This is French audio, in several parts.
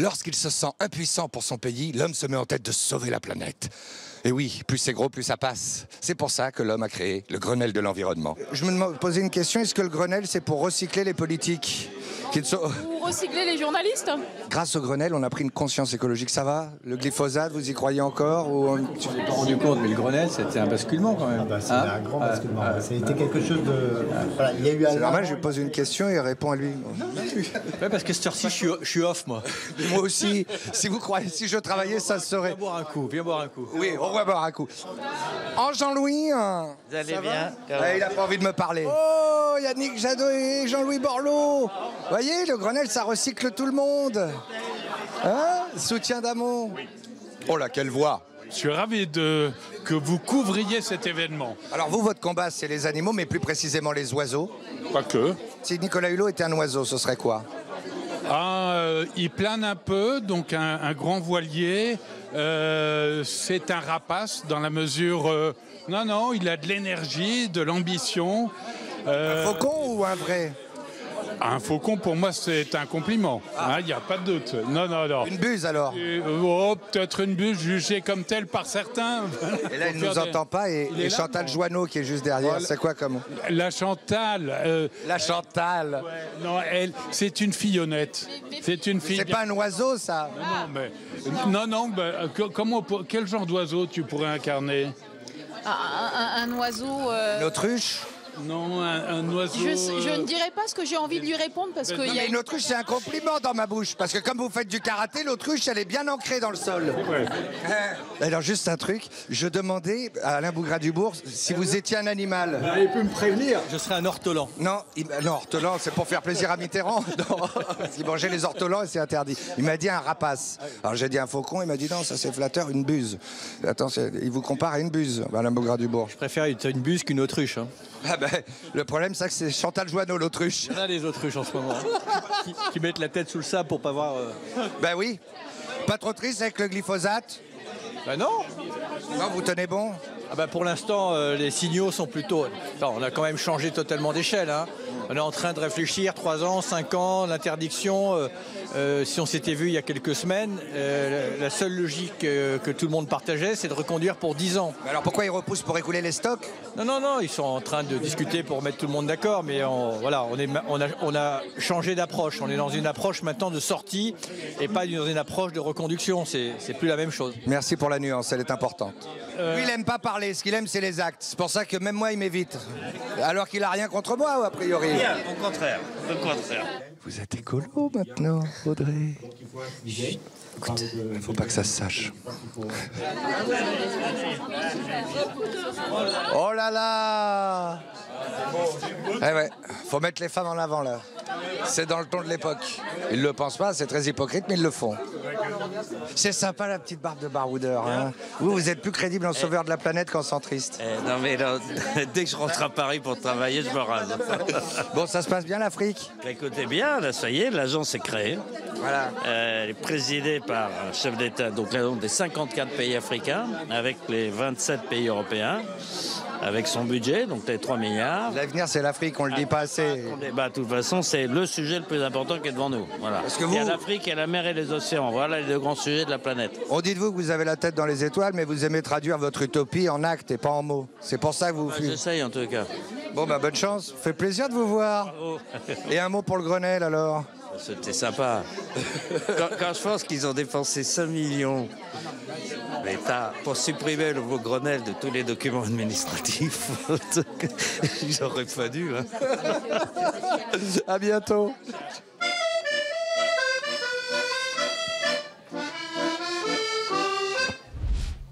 Lorsqu'il se sent impuissant pour son pays, l'homme se met en tête de sauver la planète. Et oui, plus c'est gros, plus ça passe. C'est pour ça que l'homme a créé le Grenelle de l'environnement. Je me posais une question, est-ce que le Grenelle, c'est pour recycler les politiques qui sont... Ou recycler les journalistes. Grâce au Grenelle, on a pris une conscience écologique. Ça va? Le glyphosate, vous y croyez encore ou Tu t'es pas rendu compte, mais le Grenelle, c'était un basculement quand même. C'est un grand basculement. Ça a été quelque chose de... Voilà, il y a eu C'est normal, je lui pose une question et il répond à lui. Ouais, parce que cette heure-ci, je suis off, moi. Moi aussi, si vous croyez, si je travaillais, ça se serait. Viens boire un coup, viens boire un coup. Oui, on va boire un coup. En Jean-Louis, Vous allez bien? il n'a pas envie de me parler. Oh, Yannick Jadot et Jean-Louis Borloo. Vous voyez, le Grenelle, ça recycle tout le monde. Hein? Soutien d'Amont. Oh là, quelle voix. Je suis ravi que vous couvriez cet événement. Alors vous, votre combat, c'est les animaux, mais plus précisément les oiseaux. Pas que. Si Nicolas Hulot était un oiseau, ce serait quoi? Il plane un peu, donc un grand voilier. C'est un rapace dans la mesure... non, il a de l'énergie, de l'ambition. Un faucon ou un vrai? Un faucon, pour moi, c'est un compliment. Il n'y a pas de doute. Non. Une buse alors? Peut-être une buse jugée comme telle par certains. Et là, il ne nous entend pas. Et Chantal Joanneau, qui est juste derrière, c'est quoi comme... La Chantal. La Chantal. Non, elle, c'est une fillonnette. C'est une fille. C'est pas un oiseau, ça? Quel genre d'oiseau tu pourrais incarner? Un oiseau... Une autruche? Non, un oiseau... Je ne dirais pas ce que j'ai envie de lui répondre parce qu'il y a... Une autruche, c'est un compliment dans ma bouche. Parce que comme vous faites du karaté, l'autruche, elle est bien ancrée dans le sol. Ouais. Alors, juste un truc. Je demandais à Alain Bougradubourg si vous étiez un animal. Il peut me prévenir. Je serai un ortolan. Non, ortolan, c'est pour faire plaisir à Mitterrand. Non, il mangeait les ortolans et c'est interdit. Il m'a dit un rapace. Alors j'ai dit un faucon, il m'a dit non, ça c'est flatteur, une buse. Attends, il vous compare à une buse, Alain Bougradubourg. Je préfère une buse qu'une autruche. Hein. Ah ben, le problème, c'est que c'est Chantal Joanneau, l'autruche. Il y en a des autruches en ce moment. qui mettent la tête sous le sable pour pas voir... Ben oui. Pas trop triste avec le glyphosate? Ben non. Non, vous tenez bon? Pour l'instant, les signaux sont plutôt... Attends, on a quand même changé totalement d'échelle. Hein. On est en train de réfléchir, 3 ans, 5 ans, l'interdiction. Si on s'était vu il y a quelques semaines, la seule logique que tout le monde partageait, c'est de reconduire pour 10 ans. Mais alors pourquoi ils repoussent pour écouler les stocks? Non, ils sont en train de discuter pour mettre tout le monde d'accord, mais on a changé d'approche. On est dans une approche maintenant de sortie et pas dans une approche de reconduction. C'est plus la même chose. Merci pour la nuance, elle est importante. Lui, il n'aime pas parler, ce qu'il aime, c'est les actes. C'est pour ça que même moi, il m'évite. Alors qu'il n'a rien contre moi, ou a priori? Rien, au contraire. Vous êtes écolo maintenant, Audrey? Écoute, il ne faut pas que ça se sache. Oh là là! Eh ouais, faut mettre les femmes en avant là. C'est dans le ton de l'époque. Ils le pensent pas, c'est très hypocrite, mais ils le font. C'est sympa la petite barbe de baroudeur. Hein. Vous êtes plus crédible en sauveur de la planète qu'en centriste. Non mais là, dès que je rentre à Paris pour travailler, je me rase. Bon, ça se passe bien l'Afrique? Écoutez bien, là ça y est, l'agence est créée. Voilà. Elle est présidée par un chef d'État, donc des 54 pays africains, avec les 27 pays européens, avec son budget, donc les 3 milliards. L'avenir, c'est l'Afrique, on le dit pas assez. De toute façon, c'est le sujet le plus important qui est devant nous. Voilà. Parce que Il y a l'Afrique, il y a la mer et les océans. Voilà les 2 grands sujets de la planète. On dit de vous que vous avez la tête dans les étoiles, mais vous aimez traduire votre utopie en actes et pas en mots. C'est pour ça que vous... J'essaye en tout cas. Bon, bonne chance. Fait plaisir de vous voir. Bravo. Et un mot pour le Grenelle, alors? C'était sympa. Quand je pense qu'ils ont dépensé 5 millions l'État pour supprimer le mot Grenelle de tous les documents administratifs, j'aurais pas dû. Hein. À bientôt.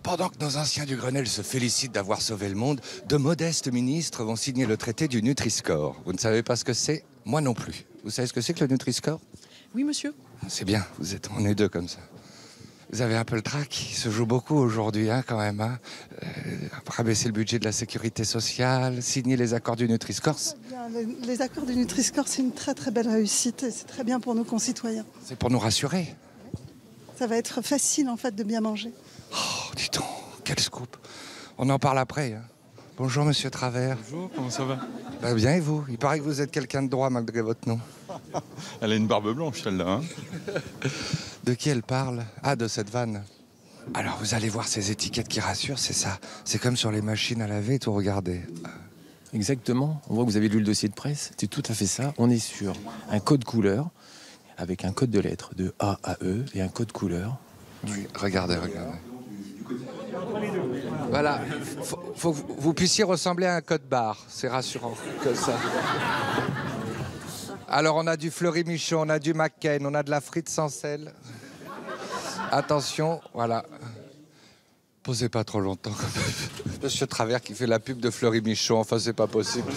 Pendant que nos anciens du Grenelle se félicitent d'avoir sauvé le monde, de modestes ministres vont signer le traité du Nutri-Score. Vous ne savez pas ce que c'est? Moi non plus. Vous savez ce que c'est que le Nutri-Score? Oui, monsieur. C'est bien, on est 2 comme ça. Vous avez un peu le trac, il se joue beaucoup aujourd'hui, hein, quand même. Hein. Rabaisser le budget de la sécurité sociale, signer les accords du Nutri-Score. Les accords du Nutri-Score, c'est une très très belle réussite et c'est très bien pour nos concitoyens. C'est pour nous rassurer. Ça va être facile en fait de bien manger. Oh, dis donc, quel scoop. On en parle après. Hein. Bonjour, monsieur Travers. Bonjour, comment ça va? Bien, et vous? Il paraît que vous êtes quelqu'un de droit malgré votre nom. Elle a une barbe blanche, celle-là. Hein. De qui elle parle? Ah, de cette vanne. Alors, vous allez voir ces étiquettes qui rassurent, c'est ça. C'est comme sur les machines à laver, tout, regardez. Exactement. On voit que vous avez lu le dossier de presse. C'est tout à fait ça. On est sur un code couleur avec un code de lettres de A à E et un code couleur. Oui, regardez. Voilà. Faut que vous puissiez ressembler à un code barre. C'est rassurant, comme ça. Alors, on a du Fleury-Michon, on a du McCain, on a de la frite sans sel. Attention, voilà. Posez pas trop longtemps. Monsieur Travers qui fait la pub de Fleury-Michon, enfin, c'est pas possible.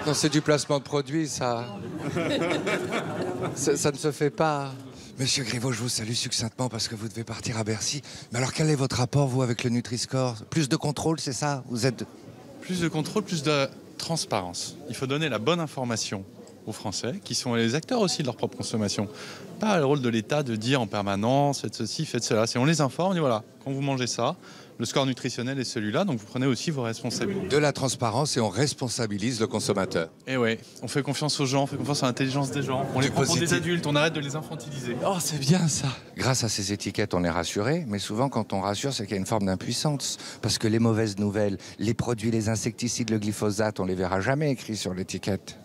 Non, c'est du placement de produit, ça. Ça ne se fait pas. Monsieur Griveaux, je vous salue succinctement parce que vous devez partir à Bercy. Mais alors, quel est votre rapport, vous, avec le Nutri-Score? Plus de contrôle, c'est ça? Vous êtes... Plus de contrôle, plus de transparence. Il faut donner la bonne information aux Français, qui sont les acteurs aussi de leur propre consommation. Pas le rôle de l'État de dire en permanence, faites ceci, faites cela. C'est on les informe, on dit voilà, quand vous mangez ça, le score nutritionnel est celui-là, donc vous prenez aussi vos responsabilités. De la transparence et on responsabilise le consommateur. Et ouais, on fait confiance aux gens, on fait confiance à l'intelligence des gens, on les prend pour des adultes, on arrête de les infantiliser. Oh, c'est bien ça. Grâce à ces étiquettes, on est rassuré, mais souvent quand on rassure, c'est qu'il y a une forme d'impuissance. Parce que les mauvaises nouvelles, les produits, les insecticides, le glyphosate, on les verra jamais écrits sur l'étiquette.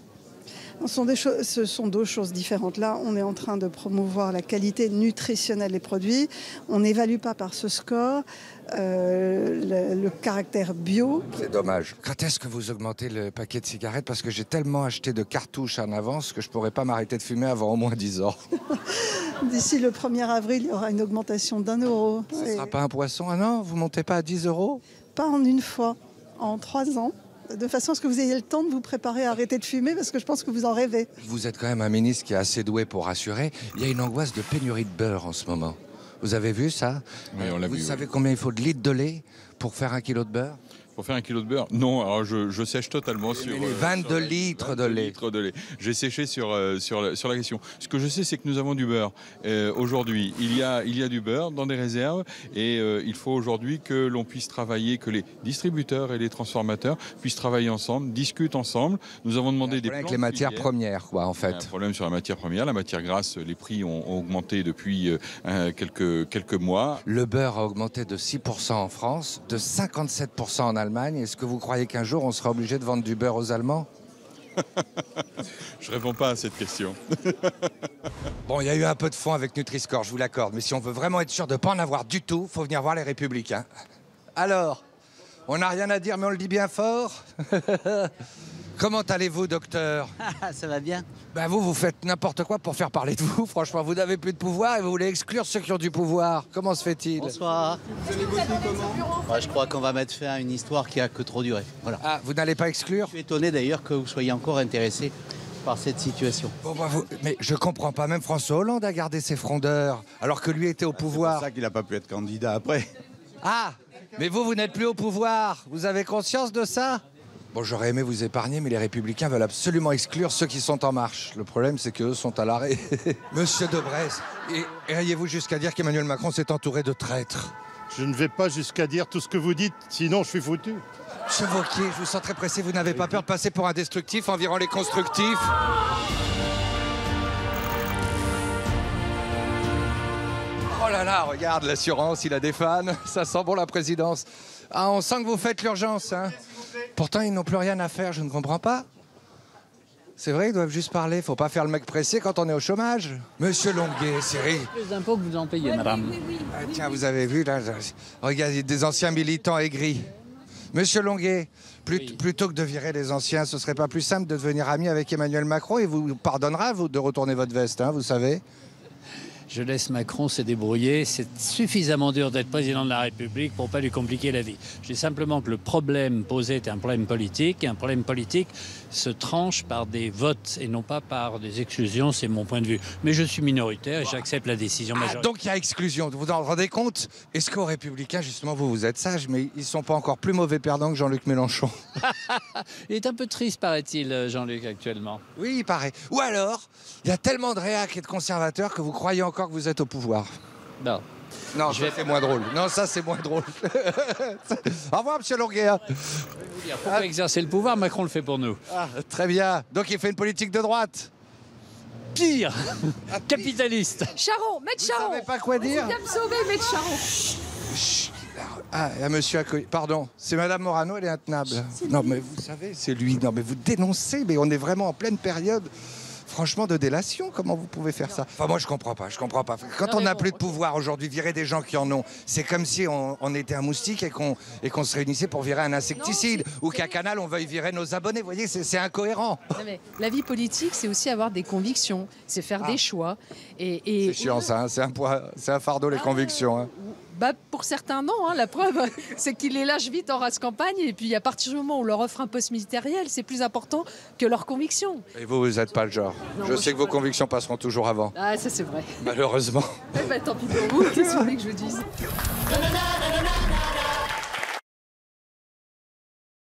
Ce sont deux choses différentes. Là, on est en train de promouvoir la qualité nutritionnelle des produits. On n'évalue pas par ce score le caractère bio. C'est dommage. Quand est-ce que vous augmentez le paquet de cigarettes? Parce que j'ai tellement acheté de cartouches en avance que je ne pourrais pas m'arrêter de fumer avant au moins 10 ans. D'ici le 1er avril, il y aura une augmentation d'1 euro. Ce ne sera pas un poisson? Ah non, vous ne montez pas à 10 euros? Pas en une fois, en 3 ans. De façon à ce que vous ayez le temps de vous préparer à arrêter de fumer, parce que je pense que vous en rêvez. Vous êtes quand même un ministre qui est assez doué pour rassurer. Il y a une angoisse de pénurie de beurre en ce moment. Vous avez vu ça? Oui, on l'a vu. Vous savez combien il faut de litres de lait pour faire 1 kilo de beurre? Pour faire 1 kilo de beurre? Non, alors je sèche totalement sur... 22 litres de lait. J'ai séché sur la question. Ce que je sais, c'est que nous avons du beurre. Aujourd'hui, il y a du beurre dans des réserves et il faut aujourd'hui que l'on puisse travailler, que les distributeurs et les transformateurs puissent travailler ensemble, discutent ensemble. Nous avons demandé des plans avec les matières premières, quoi, en fait. Il y a un problème sur la matière première. La matière grasse, les prix ont augmenté depuis quelques mois. Le beurre a augmenté de 6% en France, de 57% en Allemagne. Est-ce que vous croyez qu'un jour, on sera obligé de vendre du beurre aux Allemands? Je ne réponds pas à cette question. Bon, il y a eu un peu de fond avec Nutri-Score, je vous l'accorde. Mais si on veut vraiment être sûr de ne pas en avoir du tout, il faut venir voir les Républicains. Alors, on n'a rien à dire, mais on le dit bien fort. Comment allez-vous, docteur? Ça va bien. Ben vous faites n'importe quoi pour faire parler de vous. Franchement, vous n'avez plus de pouvoir et vous voulez exclure ceux qui ont du pouvoir. Comment se fait-il? Bonsoir. Vous allez voter comment? Je crois qu'on va mettre fin à une histoire qui a que trop duré. Voilà. Ah, vous n'allez pas exclure? Je suis étonné d'ailleurs que vous soyez encore intéressé par cette situation. Bon, mais je comprends pas. Même François Hollande a gardé ses frondeurs alors que lui était au pouvoir. C'est pour ça qu'il n'a pas pu être candidat après. Ah, mais vous n'êtes plus au pouvoir. Vous avez conscience de ça? Bon, j'aurais aimé vous épargner, mais les Républicains veulent absolument exclure ceux qui sont en marche. Le problème, c'est qu'eux sont à l'arrêt. Monsieur Debrez, iriez-vous jusqu'à dire qu'Emmanuel Macron s'est entouré de traîtres? Je ne vais pas jusqu'à dire tout ce que vous dites, sinon je suis foutu. Monsieur Wauquiez, je vous sens très pressé. Vous n'avez pas peur de passer pour un destructif environ les constructifs? Oh là là, regarde l'assurance, il a des fans. Ça sent bon la présidence. Ah, on sent que vous faites l'urgence, hein. Pourtant, ils n'ont plus rien à faire, je ne comprends pas. C'est vrai, ils doivent juste parler. Faut pas faire le mec pressé quand on est au chômage. Monsieur Longuet, Cyril. Plus d'impôts que vous en payez, madame. Oui. Ah, tiens, vous avez vu, là, regarde, il y a des anciens militants aigris. Monsieur Longuet, plutôt que de virer les anciens, ce serait pas plus simple de devenir ami avec Emmanuel Macron? Il vous pardonnera, vous, de retourner votre veste, hein, vous savez? Je laisse Macron se débrouiller. C'est suffisamment dur d'être président de la République pour ne pas lui compliquer la vie. Je dis simplement que le problème posé est un problème politique. Et un problème politique se tranche par des votes et non pas par des exclusions. C'est mon point de vue. Mais je suis minoritaire et j'accepte la décision majoritaire. Donc il y a exclusion. Vous vous en rendez compte? Est-ce qu'aux Républicains, justement, vous êtes sages, mais ils ne sont pas encore plus mauvais perdants que Jean-Luc Mélenchon? Il est un peu triste, paraît-il, Jean-Luc, actuellement. Oui, il paraît. Ou alors, il y a tellement de réacs et de conservateurs que vous croyez encore que vous êtes au pouvoir. Non. Non, c'est moins drôle. Non, ça, c'est moins drôle. Au revoir, monsieur Longuet. Pour exercer le pouvoir, Macron le fait pour nous. Ah, très bien. Donc, il fait une politique de droite. pire, capitaliste. Charon, Maître Charon. Vous savez pas quoi dire? Viens me sauver, Maître Charon. Ah, il y a monsieur accueilli. Pardon, c'est Madame Morano, elle est intenable. Non, mais vous savez, c'est lui. Non, mais vous dénoncez, mais on est vraiment en pleine période, franchement, de délation. Comment vous pouvez faire ça? Enfin, moi, je comprends pas. Quand on n'a plus de pouvoir aujourd'hui, virer des gens qui en ont, c'est comme si on était un moustique et qu'on se réunissait pour virer un insecticide. Ou qu'à Canal, on veuille virer nos abonnés. Vous voyez, c'est incohérent. Non, mais la vie politique, c'est aussi avoir des convictions, c'est faire des choix. Et c'est chiant, ça. Hein. C'est un fardeau, les convictions. Hein. Bah, pour certains, non. Hein. La preuve, c'est qu'ils les lâchent vite en race campagne. Et puis, à partir du moment où on leur offre un poste ministériel, c'est plus important que leurs convictions. Et vous n'êtes pas le genre. Non, je sais que vos convictions passeront toujours avant. Ah, ça, c'est vrai. Malheureusement. Eh ben, tant pis pour vous. Qu'est-ce que vous voulez que je dise?